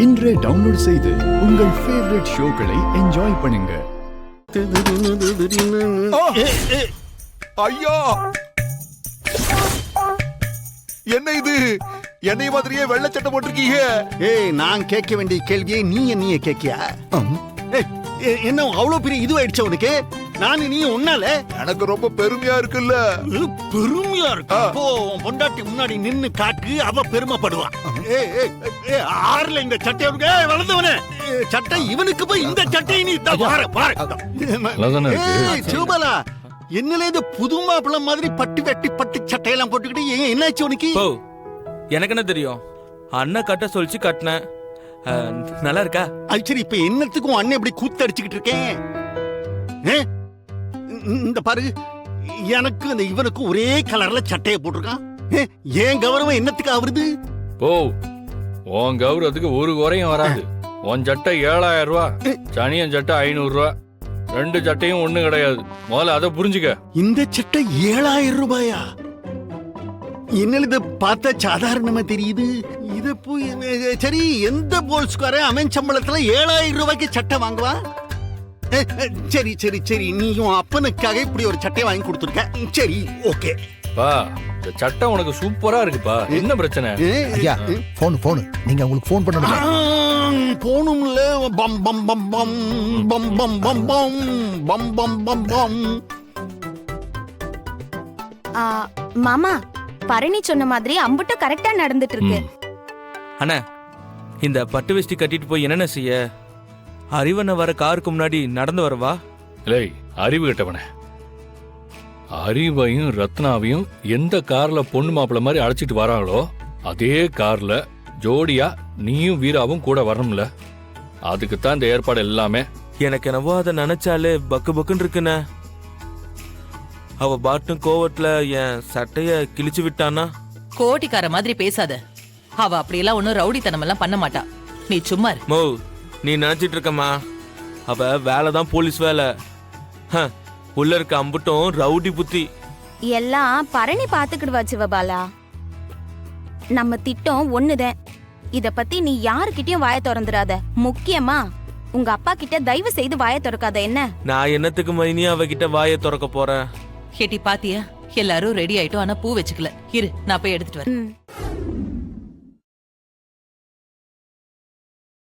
இன்றே டவுன்லோட் செய்து உங்கள் ஃபேவரட் ஷோக்களை என்ஜாய் பண்ணுங்க. ஐயா, என்ன இது? என்னை மாதிரியே வெள்ளை சட்டை போட்டிருக்கீங்க. ஏய், நான் கேட்க வேண்டிய கேள்வியை நீ என்னைய கேட்கியா? என்ன அவ்வளவு பெரிய இதுவாயிடுச்சு உனக்கு? நான் நீ ஒன்னால எனக்கு ரொம்ப பெருமையா இருக்குல்ல. பெருமையா இருக்கு. அப்போ உன் பொண்டாட்டி முன்னாடி நின்னு காட்டு, அவ பெருமைப்படுவா. ஆறுல இந்த சட்டை வளர்ந்தவனே, சட்டை இவனுக்கு போய் இந்த சட்டை நீ சிவபாலா, என்னல இது புது மாப்பிள்ள மாதிரி பட்டு வெட்டி பட்டு சட்டையெல்லாம் போட்டுக்கிட்டு என்னாச்சு உனக்கு? எனக்கு என்ன தெரியும்? அண்ணன் கட்ட சொல்லிச்சு கட்டினேன். நல்லா இருக்கா? அது சரி, இப்ப என்னத்துக்கும் அண்ணன் இப்படி கூத்தடிச்சுக்கிட்டு இருக்கேன்? இந்த பாரு, எனக்கு அந்த இவனுக்கும் ஒரே கலர்ல சட்டையை போட்டிருக்கான். ஏன் கௌரவம் என்னத்துக்கு ஆகுறது? போ, உன் கௌரவத்துக்கு ஒரு குறையும் வராது. உன் சட்டை 7000 ரூபா, சனியன் சட்டை 500 ரூபா. ரெண்டு சட்டையும் ஒண்ணு கிடையாது. முதல்ல அதை புரிஞ்சுக்க. இந்த சட்டை 7000 ரூபாயா? என்னது இதை பார்த்தா சாதாரணமா தெரியுது. இத போய் சரி, எந்த போல்ஸ்கார அவன் சம்பளத்துல 7000 ரூபாய்க்கு சட்டை வாங்குவா? சரி சரி சரி, நீயும் அப்பனுக்காக இப்படி ஒரு சட்டையை வாங்கி கொடுத்துருக்க. சரி, ஓகே பா. இந்த சட்டை உனக்கு சூப்பரா இருக்குப்பா. என்ன பிரச்சனை? ஐயா, போன் நீங்க உங்களுக்கு போன் பண்ணணும். போனும்ல. பம் பம் பம் பம் பம் பம் பம் பம் பம் பம் பம் பம். மாமா, பரணி சொன்ன மாதிரி அம்புட்ட கரெக்டா நடந்துட்டு இருக்கு. அண்ணா, இந்த பட்டு வேஷ்டி கட்டிட்டு போய் என்னென்ன செய்ய? அறிவண்ண வர காருக்கு முன்னாடி நடந்து வரவா? இல்லை, அறிவு கட்டவன. அறிவையும் ரத்னாவையும் எந்த கார்ல பொண்ணு மாப்பிள்ள மாதிரி அழைச்சிட்டு வராங்களோ அதே கார்ல ஜோடியா நீயும் வீராவும் கூட வரணும்ல. அதுக்குத்தான் இந்த ஏற்பாடு எல்லாமே. எனக்கு என்னவோ அதை நினைச்சாலே பக்கு பக்குன்னு இருக்குண்ணே. அவ பாட்டும் கோவத்துல என் சட்டைய கிழிச்சு விட்டானா? கோட்டிக்கார மாதிரி பேசாத. அவ அப்படியெல்லாம் ஒன்னும் ரவுடித்தனம் எல்லாம் பண்ண மாட்டா. நீ சும்மா இரு. மோ, நீ நினைச்சிட்டு இருக்கமா? அவ வேலைதான் போலீஸ் வேலை. உள்ள இருக்க அம்புட்டும் ரவுடி புத்தி. எல்லாம் பரணி பாத்துக்கிடுவா சிவபாலா. நம்ம திட்டம் ஒண்ணுதான். இத பத்தி நீ யாருக்கிட்டயும் வாய திறந்துடாத. முக்கியமா உங்க அப்பா கிட்ட தயவு செய்து வாய திறக்காத. என்ன? நான் என்னத்துக்கு மைனி அவகிட்ட வாய திறக்க போறேன்? கேட்டி பாத்தியா? எல்லாரும் ரெடி ஆயிட்டோம், ஆனா பூ வச்சுக்கல. இரு, நான் போய் எடுத்துட்டு வரேன்.